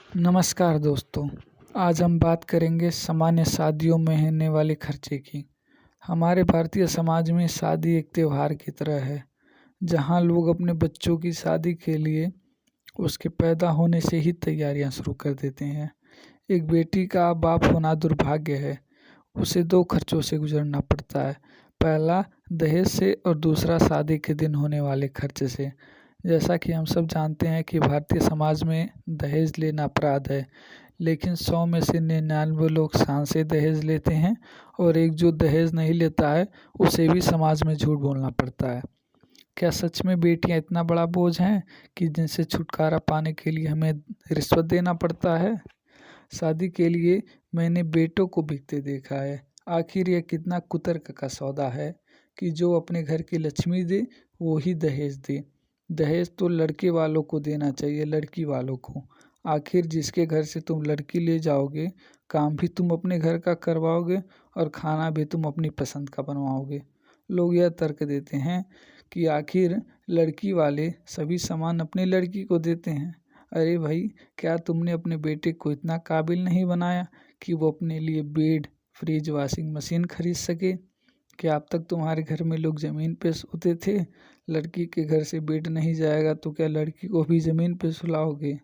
नमस्कार दोस्तों, आज हम बात करेंगे सामान्य शादियों में होने वाले खर्चे की। हमारे भारतीय समाज में शादी एक त्यौहार की तरह है, जहां लोग अपने बच्चों की शादी के लिए उसके पैदा होने से ही तैयारियां शुरू कर देते हैं। एक बेटी का बाप होना दुर्भाग्य है, उसे दो खर्चों से गुजरना पड़ता है। पहला दहेज से और दूसरा शादी के दिन होने वाले खर्चे से। जैसा कि हम सब जानते हैं कि भारतीय समाज में दहेज लेना अपराध है, लेकिन 100 में से 99 लोग शान से दहेज लेते हैं और एक जो दहेज नहीं लेता है उसे भी समाज में झूठ बोलना पड़ता है। क्या सच में बेटियां इतना बड़ा बोझ हैं कि जिनसे छुटकारा पाने के लिए हमें रिश्वत देना पड़ता है? शादी के लिए मैंने बेटों को बिकते देखा है। आखिर यह कितना कुतर्क का सौदा है कि जो अपने घर की लक्ष्मी दे वो ही दहेज दे। दहेज तो लड़के वालों को देना चाहिए, लड़की वालों को। आखिर जिसके घर से तुम लड़की ले जाओगे, काम भी तुम अपने घर का करवाओगे और खाना भी तुम अपनी पसंद का बनवाओगे। लोग यह तर्क देते हैं कि आखिर लड़की वाले सभी सामान अपनी लड़की को देते हैं। अरे भाई, क्या तुमने अपने बेटे को इतना काबिल नहीं बनाया कि वो अपने लिए बेड, फ्रिज, वॉशिंग मशीन खरीद सके? क्या अब तक तुम्हारे घर में लोग ज़मीन पे सोते थे? लड़की के घर से बेड नहीं जाएगा तो क्या लड़की को भी ज़मीन पे सुलाओगे?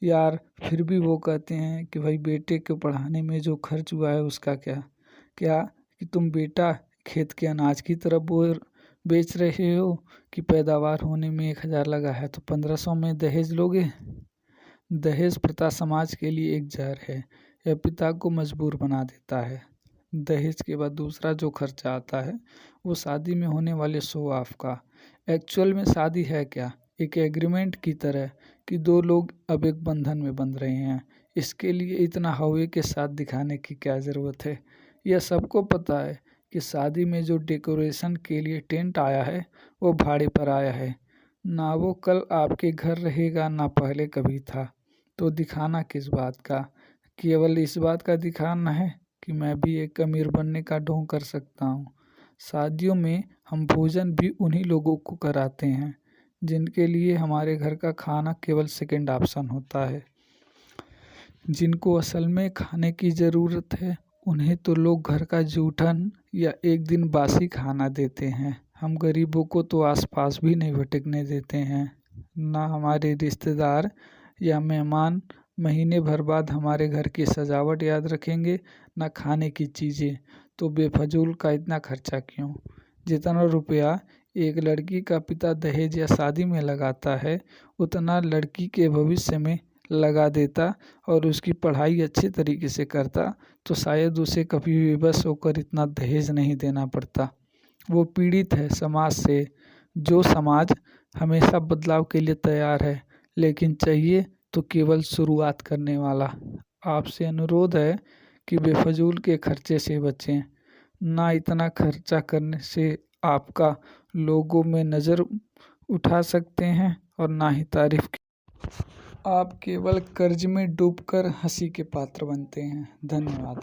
यार, फिर भी वो कहते हैं कि भाई बेटे को पढ़ाने में जो खर्च हुआ है उसका क्या क्या कि तुम बेटा खेत के अनाज की तरफ बोर बेच रहे हो कि पैदावार होने में 1000 लगा है तो 1500 में दहेज लोगे। दहेज प्रथा समाज के लिए एक जहर है। यह पिता को मजबूर बना देता है। दहेज के बाद दूसरा जो खर्चा आता है वो शादी में होने वाले शो ऑफ का। एक्चुअल में शादी है क्या? एक एग्रीमेंट की तरह कि दो लोग अब एक बंधन में बंध रहे हैं। इसके लिए इतना हवा के साथ दिखाने की क्या ज़रूरत है? यह सबको पता है कि शादी में जो डेकोरेशन के लिए टेंट आया है वो भाड़े पर आया है। ना वो कल आपके घर रहेगा, ना पहले कभी था। तो दिखाना किस बात का? केवल इस बात का दिखाना है कि मैं भी एक अमीर बनने का ढोंग कर सकता हूँ। शादियों में हम भोजन भी उन्हीं लोगों को कराते हैं जिनके लिए हमारे घर का खाना केवल सेकंड ऑप्शन होता है। जिनको असल में खाने की ज़रूरत है उन्हें तो लोग घर का जूठन या एक दिन बासी खाना देते हैं। हम गरीबों को तो आसपास भी नहीं भटकने देते हैं। ना हमारे रिश्तेदार या मेहमान महीने भर बाद हमारे घर की सजावट याद रखेंगे, ना खाने की चीज़ें। तो बेफजूल का इतना खर्चा क्यों? जितना रुपया एक लड़की का पिता दहेज या शादी में लगाता है उतना लड़की के भविष्य में लगा देता और उसकी पढ़ाई अच्छे तरीके से करता तो शायद उसे कभी विवश होकर इतना दहेज नहीं देना पड़ता। वो पीड़ित है समाज से, जो समाज हमेशा बदलाव के लिए तैयार है, लेकिन चाहिए तो केवल शुरुआत करने वाला। आपसे अनुरोध है कि बेफजूल के खर्चे से बचें। ना इतना खर्चा करने से आपका लोगों में नज़र उठा सकते हैं और ना ही तारीफ आप केवल कर्ज में डूबकर हंसी के पात्र बनते हैं। धन्यवाद।